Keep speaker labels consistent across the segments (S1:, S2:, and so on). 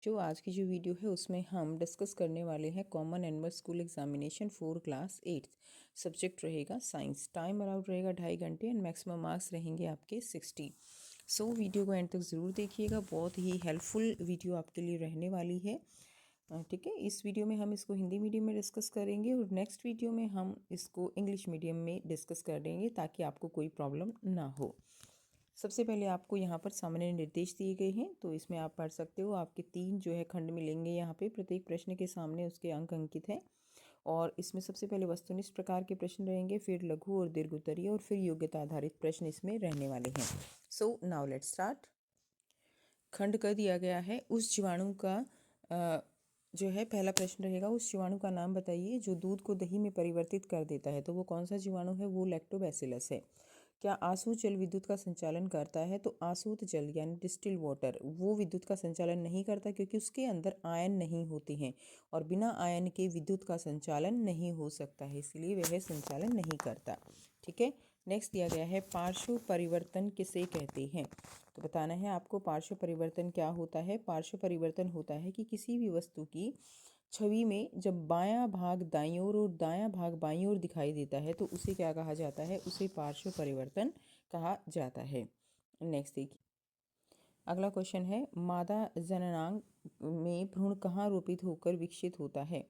S1: जो आज की जो वीडियो है उसमें हम डिस्कस करने वाले हैं common annual school examination for class 8। Subject रहेगा साइंस। टाइम अलाउड रहेगा 2.5 घंटे एंड मैक्सिमम मार्क्स रहेंगे आपके 60। सो वीडियो को एंड तक ज़रूर देखिएगा, बहुत ही हेल्पफुल वीडियो आपके लिए रहने वाली है। ठीक है, इस वीडियो में हम इसको हिंदी मीडियम में डिस्कस करेंगे और नेक्स्ट वीडियो में हम इसको इंग्लिश मीडियम में डिस्कस कर देंगे ताकि आपको कोई प्रॉब्लम ना हो। सबसे पहले आपको यहाँ पर सामान्य निर्देश दिए गए हैं, तो इसमें आप पढ़ सकते हो। आपके 3 जो है खंड मिलेंगे यहाँ पे, प्रत्येक प्रश्न के सामने उसके अंक अंकित हैं और इसमें सबसे पहले वस्तुनिष्ठ प्रकार के प्रश्न रहेंगे, फिर लघु और दीर्घ उत्तरीय और फिर योग्यता आधारित प्रश्न इसमें रहने वाले हैं। So now let's start. खंड कर दिया गया है उस जीवाणु का जो है पहला प्रश्न रहेगा, उस जीवाणु का नाम बताइए जो दूध को दही में परिवर्तित कर देता है। तो वो कौन सा जीवाणु है? वो लैक्टोबैसिलस है। क्या आसूत जल विद्युत का संचालन करता है? तो आसूत जल यानी डिस्टिल वाटर वो विद्युत का संचालन नहीं करता क्योंकि उसके अंदर आयन नहीं होते हैं और बिना आयन के विद्युत का संचालन नहीं हो सकता है, इसलिए वह संचालन नहीं करता। ठीक है, नेक्स्ट दिया गया है पार्श्व परिवर्तन किसे कहते हैं? तो बताना है आपको पार्श्व परिवर्तन क्या होता है। पार्श्व परिवर्तन होता है कि किसी भी वस्तु की छवि में जब बायां भाग दाईं ओर और दायां भाग बाईं ओर दिखाई देता है तो उसे क्या कहा जाता है? उसे पार्श्व परिवर्तन कहा जाता है। नेक्स्ट देखिए, अगला क्वेश्चन है मादा जननांग में भ्रूण कहाँ रोपित होकर विकसित होता है?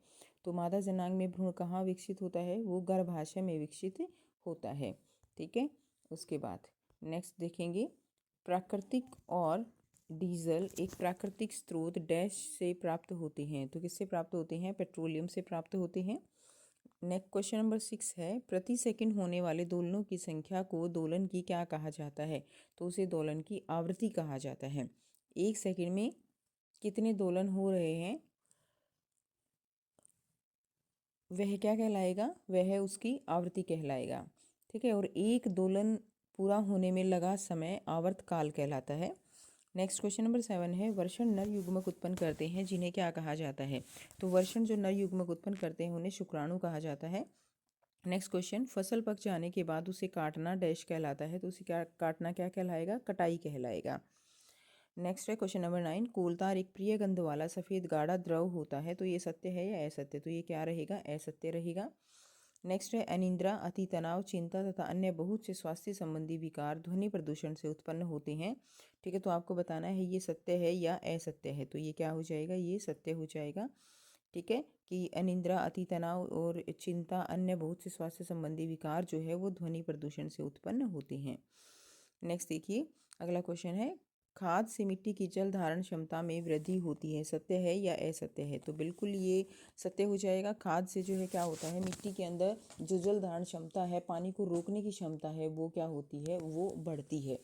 S1: तो मादा जननांग में भ्रूण कहाँ विकसित होता है? वो गर्भाशय में विकसित होता है। ठीक है, उसके बाद नेक्स्ट देखेंगे प्राकृतिक और डीजल एक प्राकृतिक स्रोत डैश से प्राप्त होते हैं। तो किससे प्राप्त होते हैं? पेट्रोलियम से प्राप्त होते हैं। नेक्स्ट क्वेश्चन नंबर 6 है प्रति सेकंड होने वाले दोलनों की संख्या को दोलन की क्या कहा जाता है? तो उसे दोलन की आवृत्ति कहा जाता है। एक सेकंड में कितने दोलन हो रहे हैं वह क्या कहलाएगा? वह उसकी आवृत्ति कहलाएगा। ठीक है, और एक दोलन पूरा होने में लगा समय आवर्तकाल कहलाता है। नेक्स्ट क्वेश्चन नंबर 7 है वर्षण नर युग्मक उत्पन्न करते हैं जिन्हें क्या कहा जाता है? तो वर्षण जो नर युग्मक उत्पन्न करते हैं उन्हें शुक्राणु कहा जाता है। नेक्स्ट क्वेश्चन फसल पक जाने के बाद उसे काटना डैश कहलाता है। तो उसे क्या काटना क्या कहलाएगा? कटाई कहलाएगा। नेक्स्ट है क्वेश्चन नंबर 9 कोलतार एक प्रिय गंध वाला सफ़ेद गाढ़ा द्रव होता है। तो ये सत्य है या असत्य? तो ये क्या रहेगा? असत्य रहेगा। नेक्स्ट है अनिद्रा अति तनाव चिंता तथा अन्य बहुत से स्वास्थ्य संबंधी विकार ध्वनि प्रदूषण से उत्पन्न होते हैं। ठीक है, तो आपको बताना है ये सत्य है या असत्य है। तो ये क्या हो जाएगा? ये सत्य हो जाएगा। ठीक है, कि अनिद्रा अति तनाव और चिंता अन्य बहुत से स्वास्थ्य संबंधी विकार जो है वो ध्वनि प्रदूषण से उत्पन्न होते हैं। नेक्स्ट देखिए, अगला क्वेश्चन है खाद से मिट्टी की जल धारण क्षमता में वृद्धि होती है। सत्य है या असत्य है? तो बिल्कुल ये सत्य हो जाएगा। खाद से जो है क्या होता है, मिट्टी के अंदर जो जल धारण क्षमता है, पानी को रोकने की क्षमता है, वो क्या होती है? वो बढ़ती है।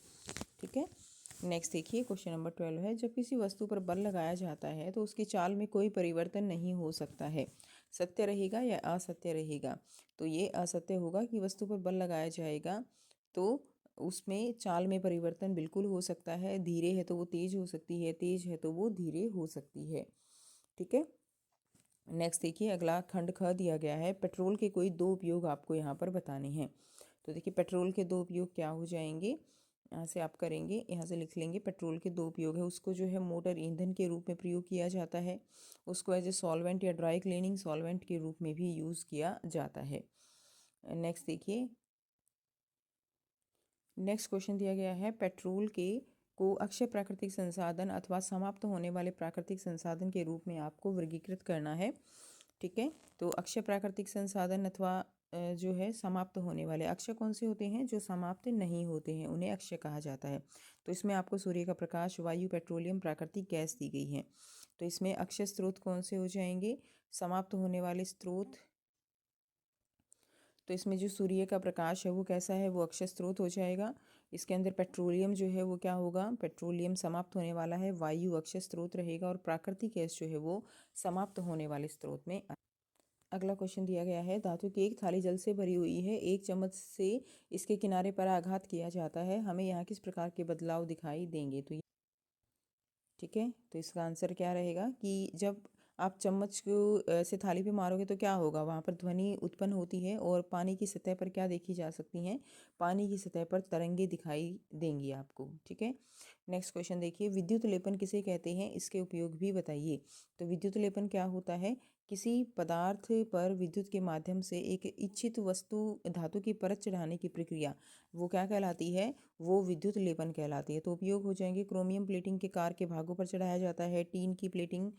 S1: ठीक है, नेक्स्ट देखिए क्वेश्चन नंबर 12 है जब किसी वस्तु पर बल लगाया जाता है तो उसकी चाल में कोई परिवर्तन नहीं हो सकता है। सत्य रहेगा या असत्य रहेगा? तो ये असत्य होगा कि वस्तु पर बल लगाया जाएगा तो उसमें चाल में परिवर्तन बिल्कुल हो सकता है। धीरे है तो वो तेज हो सकती है, तेज है तो वो धीरे हो सकती है। ठीक है, नेक्स्ट देखिए अगला खंड ख दिया गया है पेट्रोल के कोई 2 उपयोग आपको यहाँ पर बताने हैं। तो देखिए पेट्रोल के 2 उपयोग क्या हो जाएंगे, यहाँ से आप करेंगे, यहाँ से लिख लेंगे पेट्रोल के 2 उपयोग है। उसको जो है मोटर ईंधन के रूप में प्रयोग किया जाता है, उसको एज ए सॉल्वेंट या ड्राई क्लीनिंग सॉल्वेंट के रूप में भी यूज़ किया जाता है। नेक्स्ट देखिए, नेक्स्ट क्वेश्चन दिया गया है पेट्रोल के को अक्षय प्राकृतिक संसाधन अथवा समाप्त होने वाले प्राकृतिक संसाधन के रूप में आपको वर्गीकृत करना है। ठीक है, तो अक्षय प्राकृतिक संसाधन अथवा जो है समाप्त होने वाले, अक्षय कौन से होते हैं? जो समाप्त नहीं होते हैं उन्हें अक्षय कहा जाता है। तो इसमें आपको सूर्य का प्रकाश, वायु, पेट्रोलियम, प्राकृतिक गैस दी गई है। तो इसमें अक्षय स्रोत कौन से हो जाएंगे? समाप्त होने वाले स्रोत, तो इसमें जो सूर्य का प्रकाश है वो कैसा है? वो अक्षय स्रोत हो जाएगा। इसके अंदर पेट्रोलियम जो है वो क्या होगा? पेट्रोलियम समाप्त होने वाला है। वायु अक्षय स्रोत रहेगा और प्राकृतिक गैस जो है वो समाप्त होने वाले स्रोत में। अगला क्वेश्चन दिया गया है धातु की एक थाली जल से भरी हुई है, एक चम्मच से इसके किनारे पर आघात किया जाता है, हमें यहाँ किस प्रकार के बदलाव दिखाई देंगे? तो ठीक है, तो इसका आंसर क्या रहेगा कि जब आप चम्मच को ऐसे थाली पे मारोगे तो क्या होगा, वहाँ पर ध्वनि उत्पन्न होती है। और पानी की सतह पर क्या देखी जा सकती हैं, पानी की सतह पर तरंगे दिखाई देंगी आपको। ठीक है, नेक्स्ट क्वेश्चन देखिए, विद्युत लेपन किसे कहते हैं, इसके उपयोग भी बताइए। तो विद्युत लेपन क्या होता है, किसी पदार्थ पर विद्युत के माध्यम से एक इच्छित वस्तु धातु की परत चढ़ाने की प्रक्रिया, वो क्या कहलाती है, वो विद्युत लेपन कहलाती है। तो उपयोग हो जाएंगे, क्रोमियम प्लेटिंग के कार के भागों पर चढ़ाया जाता है, टीन की प्लेटिंग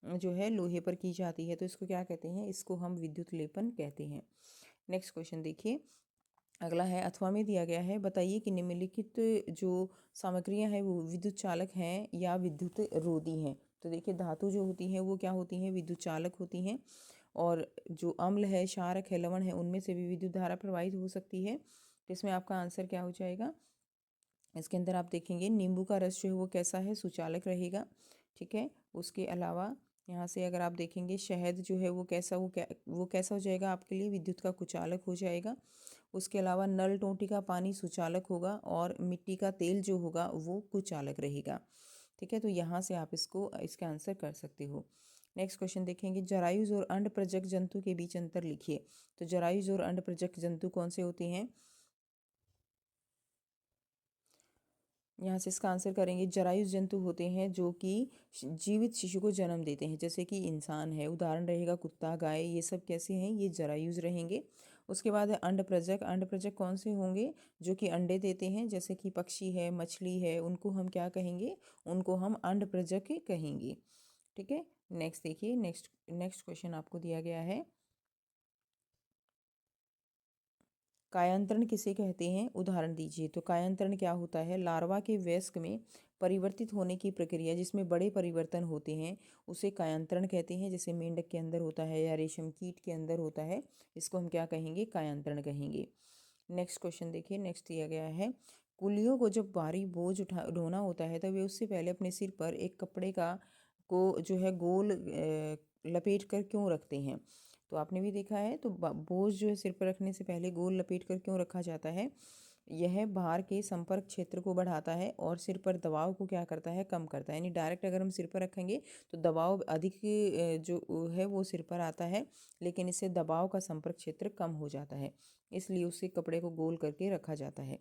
S1: जो है लोहे पर की जाती है, तो इसको क्या कहते हैं, इसको हम विद्युत लेपन कहते हैं। नेक्स्ट क्वेश्चन देखिए, अगला है, अथवा में दिया गया है, बताइए कि निम्नलिखित जो सामग्रियां हैं वो विद्युत चालक हैं या विद्युत रोधी हैं। तो देखिए, धातु जो होती हैं वो क्या होती हैं, विद्युत चालक होती हैं। और जो अम्ल है, क्षारक है, लवण है, उनमें से भी विद्युत धारा प्रवाहित हो सकती है। तो इसमें आपका आंसर क्या हो जाएगा, इसके अंदर आप देखेंगे नींबू का रस जो है वो कैसा है, सुचालक रहेगा। ठीक है, उसके अलावा यहाँ से अगर आप देखेंगे शहद जो है वो कैसा, वो कैसा हो जाएगा आपके लिए, विद्युत का कुचालक हो जाएगा। उसके अलावा नल टोंटी का पानी सुचालक होगा और मिट्टी का तेल जो होगा वो कुचालक रहेगा। ठीक है, तो यहाँ से आप इसको इसका आंसर कर सकते हो। नेक्स्ट क्वेश्चन देखेंगे, जरायुज और अंड प्रजक जंतु के बीच अंतर लिखिए। तो जरायुज और अंड प्रजक जंतु कौन से होते हैं, यहाँ से इसका आंसर करेंगे, जरायुज जंतु होते हैं जो कि जीवित शिशु को जन्म देते हैं, जैसे कि इंसान है, उदाहरण रहेगा कुत्ता, गाय, ये सब कैसे हैं, ये जरायुज रहेंगे। उसके बाद है अंड प्रजक, अंड प्रजक कौन से होंगे, जो कि अंडे देते हैं, जैसे कि पक्षी है, मछली है, उनको हम क्या कहेंगे, उनको हम अंड प्रजक कहेंगे। ठीक है, नेक्स्ट देखिए, नेक्स्ट नेक्स्ट क्वेश्चन आपको दिया गया है, कायांतरण किसे कहते हैं, उदाहरण दीजिए। तो कायांतरण क्या होता है, लार्वा के वयस्क में परिवर्तित होने की प्रक्रिया जिसमें बड़े परिवर्तन होते हैं उसे कायांतरण कहते हैं, जैसे मेंढक के अंदर होता है या रेशम कीट के अंदर होता है, इसको हम क्या कहेंगे, कायांतरण कहेंगे। नेक्स्ट क्वेश्चन देखिए, नेक्स्ट दिया गया है, कुलियों को जब भारी बोझ ढोना होता है तो वे उससे पहले अपने सिर पर एक कपड़े का को जो है गोल लपेट कर क्यों रखते हैं। तो आपने भी देखा है, तो बोझ जो है सिर पर रखने से पहले गोल लपेट कर क्यों रखा जाता है, यह भार के संपर्क क्षेत्र को बढ़ाता है और सिर पर दबाव को क्या करता है, कम करता है। यानी डायरेक्ट अगर हम सिर पर रखेंगे तो दबाव अधिक जो है वो सिर पर आता है, लेकिन इससे दबाव का संपर्क क्षेत्र कम हो जाता है, इसलिए उसे कपड़े को गोल करके रखा जाता है।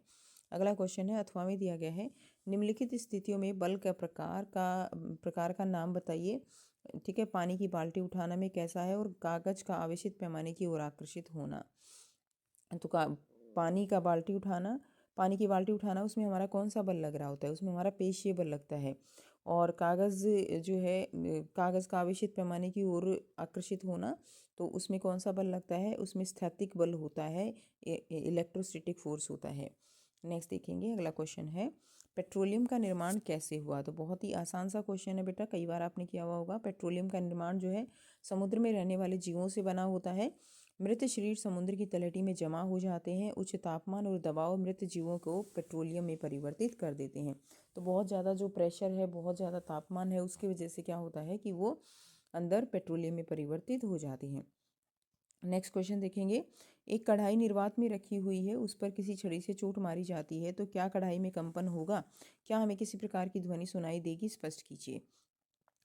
S1: अगला क्वेश्चन है, अथवा में दिया गया है, निम्नलिखित स्थितियों में बल का प्रकार का नाम बताइए। ठीक है, पानी की बाल्टी उठाना में कैसा है, और कागज का आवेशित पैमाने की ओर आकर्षित होना। तो पानी का बाल्टी उठाना, पानी की बाल्टी उठाना, उसमें हमारा कौन सा बल लग रहा होता है, उसमें हमारा पेशीय बल लगता है। और कागज़ जो है, कागज़ का आवेशित पैमाने की ओर आकर्षित होना, तो उसमें कौन सा बल लगता है, उसमें स्थैतिक बल होता है, इलेक्ट्रोस्टैटिक फोर्स होता है। नेक्स्ट देखेंगे, अगला क्वेश्चन है, पेट्रोलियम का निर्माण कैसे हुआ। तो बहुत ही आसान सा क्वेश्चन है बेटा, कई बार आपने किया हुआ होगा। पेट्रोलियम का निर्माण जो है समुद्र में रहने वाले जीवों से बना होता है। मृत शरीर समुद्र की तलहटी में जमा हो जाते हैं, उच्च तापमान और दबाव मृत जीवों को पेट्रोलियम में परिवर्तित कर देते हैं। तो बहुत ज़्यादा जो प्रेशर है, बहुत ज़्यादा तापमान है, उसकी वजह से क्या होता है कि वो अंदर पेट्रोलियम में परिवर्तित हो जाती हैं। नेक्स्ट क्वेश्चन देखेंगे, एक कढ़ाई निर्वात में रखी हुई है, उस पर किसी छड़ी से चोट मारी जाती है, तो क्या कढ़ाई में कंपन होगा, क्या हमें किसी प्रकार की ध्वनि सुनाई देगी, स्पष्ट कीजिए।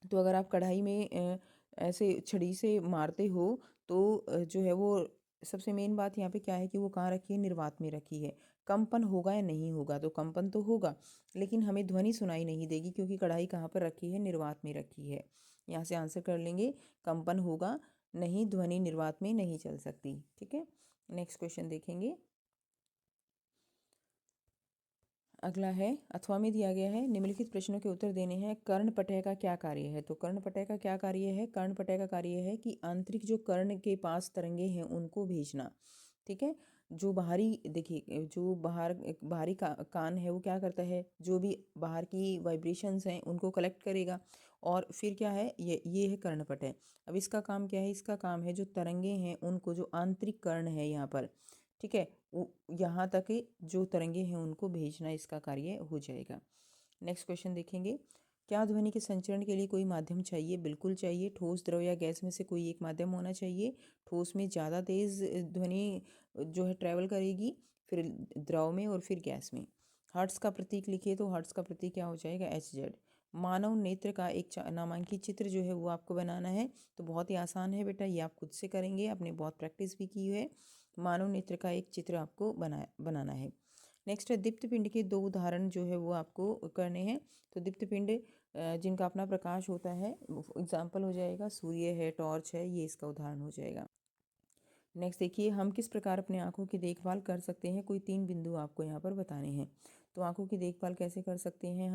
S1: तो अगर आप कढ़ाई में ऐसे छड़ी से मारते हो तो जो है वो, सबसे मेन बात यहाँ पे क्या है कि वो कहाँ रखी है, निर्वात में रखी है। कंपन होगा या नहीं होगा, तो कंपन तो होगा, लेकिन हमें ध्वनि सुनाई नहीं देगी, क्योंकि कढ़ाई कहाँ पर रखी है, निर्वात में रखी है। यहाँ से आंसर कर लेंगे, कंपन होगा नहीं, ध्वनि निर्वात में नहीं चल सकती। ठीक है, नेक्स्ट क्वेश्चन देखेंगे, अगला है, अथवा में दिया गया है, निम्नलिखित प्रश्नों के उत्तर देने हैं, कर्णपटय का क्या कार्य है। तो कर्णपटय का क्या कार्य है, कर्णपटय का कार्य है कि आंतरिक जो कर्ण के पास तरंगे हैं उनको भेजना। ठीक है, जो बाहरी, देखिए जो बाहरी कान है वो क्या करता है, जो भी बाहर की वाइब्रेशंस हैं उनको कलेक्ट करेगा, और फिर क्या है, ये है कर्णपटय। अब इसका काम क्या है, इसका काम है जो तरंगे हैं उनको, जो आंतरिक कर्ण है यहाँ पर, ठीक है, यहाँ तक जो तरंगे हैं उनको भेजना इसका कार्य हो जाएगा। नेक्स्ट क्वेश्चन देखेंगे, क्या ध्वनि के संचरण के लिए कोई माध्यम चाहिए, बिल्कुल चाहिए। ठोस, द्रव या गैस में से कोई एक माध्यम होना चाहिए। ठोस में ज़्यादा तेज़ ध्वनि जो है ट्रैवल करेगी, फिर द्रव में, और फिर गैस में। हर्ट्स का प्रतीक लिखिए। तो हर्ट्स का प्रतीक क्या हो जाएगा, HZ। मानव नेत्र का एक नामांकित चित्र जो है वो आपको बनाना है। तो बहुत ही आसान है बेटा, ये आप खुद से करेंगे, आपने बहुत प्रैक्टिस भी की है। मानव नेत्र का एक चित्र आपको बनाना है। नेक्स्ट है दीप्त पिंड के 2 उदाहरण जो है वो आपको करने हैं। तो दीप्त पिंड जिनका अपना प्रकाश होता है, एग्जाम्पल हो जाएगा सूर्य है, टॉर्च है, ये इसका उदाहरण हो जाएगा। नेक्स्ट देखिए, हम किस प्रकार अपने आँखों की देखभाल कर सकते हैं। कोई 3 बिंदु आपको यहाँ पर बताने हैं। तो आँखों की देखभाल कैसे कर सकते हैं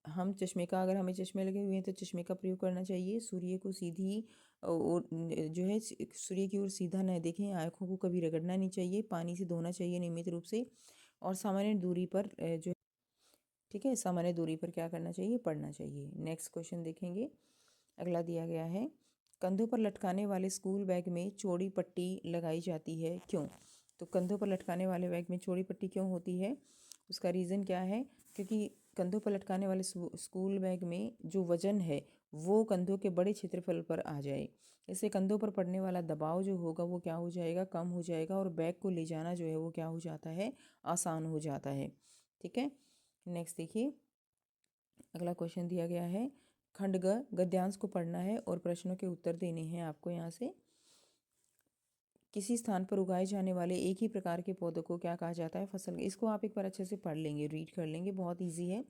S1: हम चश्मे का, अगर हमें चश्मे लगे हुए हैं तो चश्मे का प्रयोग करना चाहिए। सूर्य को सीधी और जो है सूर्य की ओर सीधा न देखें, आँखों को कभी रगड़ना नहीं चाहिए, पानी से धोना चाहिए नियमित रूप से, और सामान्य दूरी पर जो ठीक है, सामान्य दूरी पर क्या करना चाहिए, पढ़ना चाहिए। नेक्स्ट क्वेश्चन देखेंगे, अगला दिया गया है, कंधों पर लटकाने वाले स्कूल बैग में चौड़ी पट्टी लगाई जाती है, क्यों। तो कंधों पर लटकाने वाले बैग में चौड़ी पट्टी क्यों होती है, उसका रीज़न क्या है, क्योंकि कंधों पर लटकाने वाले स्कूल बैग में जो वजन है वो कंधों के बड़े क्षेत्रफल पर आ जाए। इससे कंधों पर पड़ने वाला दबाव जो होगा वो क्या हो जाएगा, कम हो जाएगा, और बैग को ले जाना जो है वो क्या हो जाता है, आसान हो जाता है। ठीक है, नेक्स्ट देखिए, अगला क्वेश्चन दिया गया है, खंड ग गद्यांश को पढ़ना है और प्रश्नों के उत्तर देने हैं आपको। यहाँ से किसी स्थान पर उगाए जाने वाले एक ही प्रकार के पौधों को क्या कहा जाता है, फसल। इसको आप एक बार अच्छे से पढ़ लेंगे, रीड कर लेंगे, बहुत इजी है।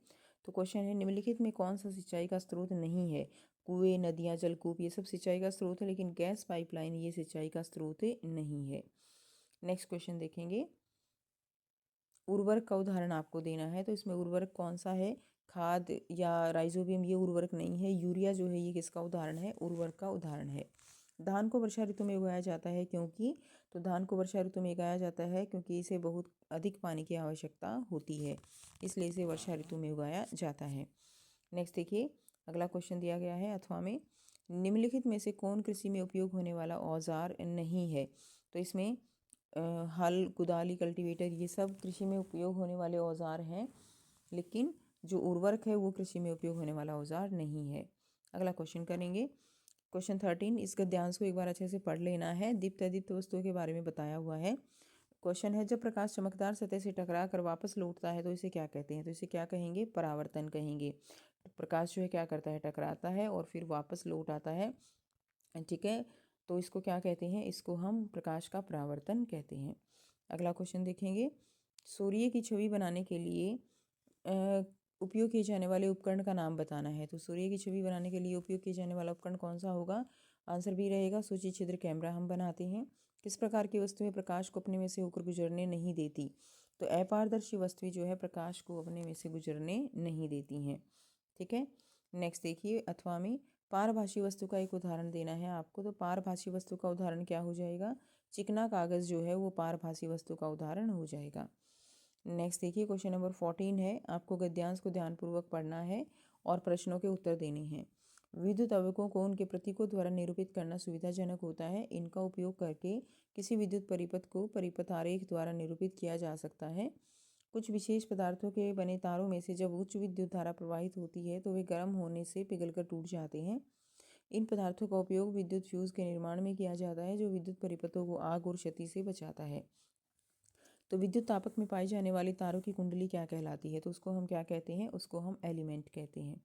S1: तो क्वेश्चन है, निम्नलिखित में कौन सा सिंचाई का स्रोत नहीं है। कुएं, नदियाँ, जलकूप ये सब सिंचाई का स्रोत है, लेकिन गैस पाइपलाइन ये सिंचाई का स्रोत नहीं है। नेक्स्ट क्वेश्चन देखेंगे, उर्वरक का उदाहरण आपको देना है। तो इसमें उर्वरक कौन सा है, खाद या राइजोबियम, ये उर्वरक नहीं है। यूरिया जो है ये किसका उदाहरण है, उर्वरक का उदाहरण है। धान को वर्षा ऋतु में उगाया जाता है, क्योंकि। तो धान को वर्षा ऋतु में उगाया जाता है क्योंकि इसे बहुत अधिक पानी की आवश्यकता होती है, इसलिए इसे वर्षा ऋतु में उगाया जाता है। नेक्स्ट देखिए, अगला क्वेश्चन दिया गया है, अथवा में निम्नलिखित में से कौन कृषि में उपयोग होने वाला औजार नहीं है। तो इसमें हल, कुदाली, कल्टीवेटर ये सब कृषि में उपयोग होने वाले औजार हैं, लेकिन जो उर्वरक है वो कृषि में उपयोग होने वाला औजार नहीं है। अगला क्वेश्चन करेंगे, क्वेश्चन 13, इस गद्यांश को एक बार अच्छे से पढ़ लेना है। दीप्त अदीप्त वस्तुओं के बारे में बताया हुआ है। क्वेश्चन है, जब प्रकाश चमकदार सतह से टकरा कर वापस लौटता है तो इसे क्या कहते हैं। तो इसे क्या कहेंगे, परावर्तन कहेंगे। तो प्रकाश जो है क्या करता है, टकराता है और फिर वापस लौट आता है। ठीक है, तो इसको क्या कहते हैं, इसको हम प्रकाश का परावर्तन कहते हैं। अगला क्वेश्चन देखेंगे, सूर्य की छवि बनाने के लिए उपयोग किए जाने वाले उपकरण का नाम बताना है। तो सूर्य की छवि बनाने के लिए उपयोग किए जाने वाला उपकरण कौन सा होगा, आंसर भी रहेगा सूची छिद्र कैमरा हम बनाते हैं। किस प्रकार की वस्तुएं प्रकाश को अपने में से होकर गुजरने नहीं देती। तो अपारदर्शी वस्तुएं जो है प्रकाश को अपने में से गुजरने नहीं देती हैं। ठीक है, नेक्स्ट देखिए, अथवा में पारभाषी वस्तु का एक उदाहरण देना है आपको। तो पारभाषी वस्तु का उदाहरण क्या हो जाएगा, चिकना कागज़ जो है वो पारभाषी वस्तु का उदाहरण हो जाएगा। नेक्स्ट देखिए, क्वेश्चन नंबर 14 है, आपको गद्यांश को ध्यानपूर्वक पढ़ना है और प्रश्नों के उत्तर देने हैं। विद्युत आवकों को उनके प्रतीकों द्वारा निरूपित करना सुविधाजनक होता है। इनका उपयोग करके किसी विद्युत परिपथ को परिपथ आरेख द्वारा निरूपित किया जा सकता है। कुछ विशेष पदार्थों के बने तारों में से जब उच्च विद्युत धारा प्रवाहित होती है तो वे गर्म होने से पिघलकर टूट जाते हैं। इन पदार्थों का उपयोग विद्युत फ्यूज के निर्माण में किया जाता है, जो विद्युत परिपथों को आग और क्षति से बचाता है। तो विद्युत तापक में पाई जाने वाली तारों की कुंडली क्या कहलाती है। तो उसको हम क्या कहते हैं, उसको हम एलिमेंट कहते हैं।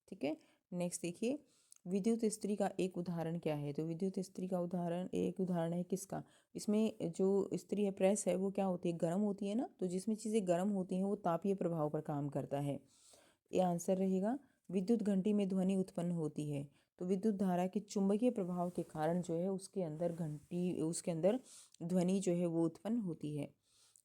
S1: ठीक है, नेक्स्ट देखिए, विद्युत इस्त्री का एक उदाहरण क्या है। तो विद्युत इस्त्री का उदाहरण, एक उदाहरण है किसका, इसमें जो इस्त्री है, प्रेस है, वो क्या होती है, गर्म होती है ना। तो जिसमें चीज़ें गर्म होती हैं वो तापीय प्रभाव पर काम करता है। ये आंसर रहेगा। विद्युत घंटी में ध्वनि उत्पन्न होती है। तो विद्युत धारा के चुंबकीय प्रभाव के कारण जो है उसके अंदर ध्वनि जो है वो उत्पन्न होती है।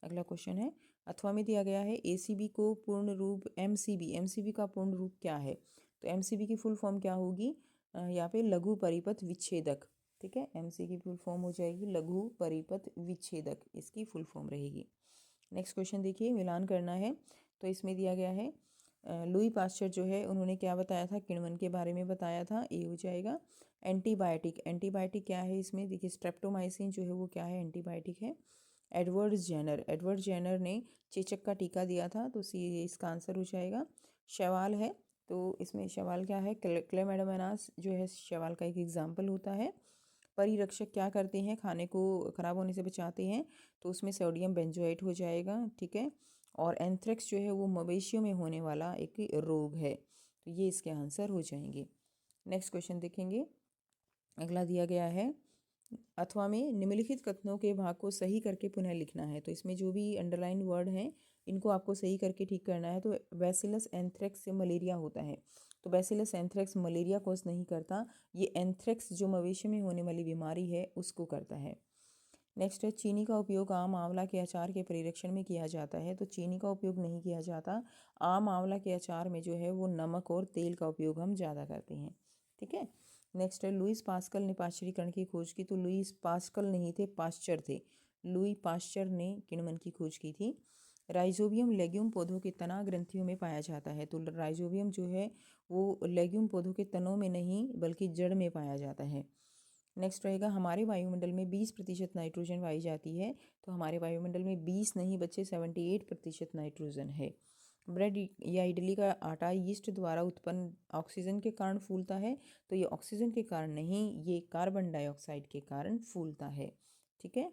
S1: अगला क्वेश्चन है, अथवा में दिया गया है, एसीबी को पूर्ण रूप एमसीबी का पूर्ण रूप क्या है। तो एमसीबी की फुल फॉर्म क्या होगी, यहाँ पे लघु परिपथ विच्छेदक। ठीक है, एमसी की फुल फॉर्म हो जाएगी लघु परिपथ विच्छेदक, इसकी फुल फॉर्म रहेगी। नेक्स्ट क्वेश्चन देखिए, मिलान करना है। तो इसमें दिया गया है, लुई पास्चर जो है उन्होंने क्या बताया था, किण्वन के बारे में बताया था, ये हो जाएगा। एंटीबायोटिक क्या है, इसमें देखिए स्ट्रेप्टोमाइसिन जो है वो क्या है, एंटीबायोटिक है। एडवर्ड जेनर ने चेचक का टीका दिया था, तो इसका आंसर हो जाएगा। शैवाल है, तो इसमें शैवाल क्या है, क्लेमेडोमोनास जो है शैवाल का एक एग्जाम्पल होता है। परिरक्षक क्या करते हैं, खाने को ख़राब होने से बचाते हैं, तो उसमें सोडियम बेंजोएट हो जाएगा। ठीक है, और एंथ्रेक्स जो है वो मवेशियों में होने वाला एक रोग है। तो ये इसके आंसर हो जाएंगे। नेक्स्ट क्वेश्चन देखेंगे। अगला दिया गया है, अथवा में निम्नलिखित कथनों के भाग को सही करके पुनः लिखना है। तो इसमें जो भी अंडरलाइन वर्ड हैं इनको आपको सही करके ठीक करना है। तो बैसिलस एंथ्रेक्स से मलेरिया होता है, तो बैसिलस एंथ्रेक्स मलेरिया कॉज नहीं करता, ये एंथ्रेक्स जो मवेशी में होने वाली बीमारी है उसको करता है। नेक्स्ट है, चीनी का उपयोग आम आंवला के अचार के परिरक्षण में किया जाता है। तो चीनी का उपयोग नहीं किया जाता, आम आंवला के अचार में जो है वो नमक और तेल का उपयोग हम ज़्यादा करते हैं। ठीक है। नेक्स्ट है, लुईस पास्कल ने पाश्चरीकरण की खोज की। तो लुईस पास्कल नहीं थे, पाश्चर थे। लुई पाश्चर ने किण्वन की खोज की थी। राइजोबियम लेग्यूम पौधों के तना ग्रंथियों में पाया जाता है। तो राइजोबियम जो है वो लेग्यूम पौधों के तनों में नहीं बल्कि जड़ में पाया जाता है। नेक्स्ट रहेगा, हमारे वायुमंडल में 20% नाइट्रोजन पाई जाती है। तो हमारे वायुमंडल में 20 नहीं बच्चे 78% नाइट्रोजन है। ब्रेड या इडली का आटा यीस्ट द्वारा उत्पन्न ऑक्सीजन के कारण फूलता है। तो ये ऑक्सीजन के कारण नहीं, ये कार्बन डाइऑक्साइड के कारण फूलता है। ठीक है।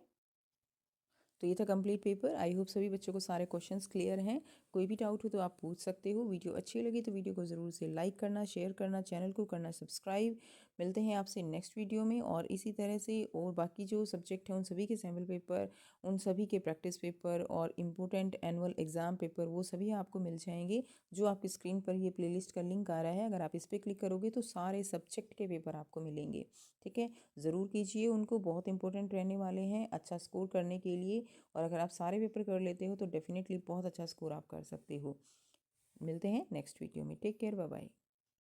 S1: तो ये था कंप्लीट पेपर। आई होप सभी बच्चों को सारे क्वेश्चंस क्लियर हैं। कोई भी डाउट हो तो आप पूछ सकते हो। वीडियो अच्छी लगी तो वीडियो को ज़रूर से लाइक करना, शेयर करना, चैनल को करना सब्सक्राइब। मिलते हैं आपसे नेक्स्ट वीडियो में। और इसी तरह से और बाकी जो सब्जेक्ट हैं उन सभी के सैम्पल पेपर, उन सभी के प्रैक्टिस पेपर और इम्पोर्टेंट एनुअल एग्ज़ाम पेपर वो सभी आपको मिल जाएंगे। जो आपकी स्क्रीन पर ये प्लेलिस्ट का लिंक आ रहा है, अगर आप इस पर क्लिक करोगे तो सारे सब्जेक्ट के पेपर आपको मिलेंगे। ठीक है, ज़रूर कीजिए उनको, बहुत इंपॉर्टेंट रहने वाले हैं अच्छा स्कोर करने के लिए। और अगर आप सारे पेपर कर लेते हो तो डेफिनेटली बहुत अच्छा स्कोर आप कर सकते हो। मिलते हैं नेक्स्ट वीडियो में। Take care, bye bye.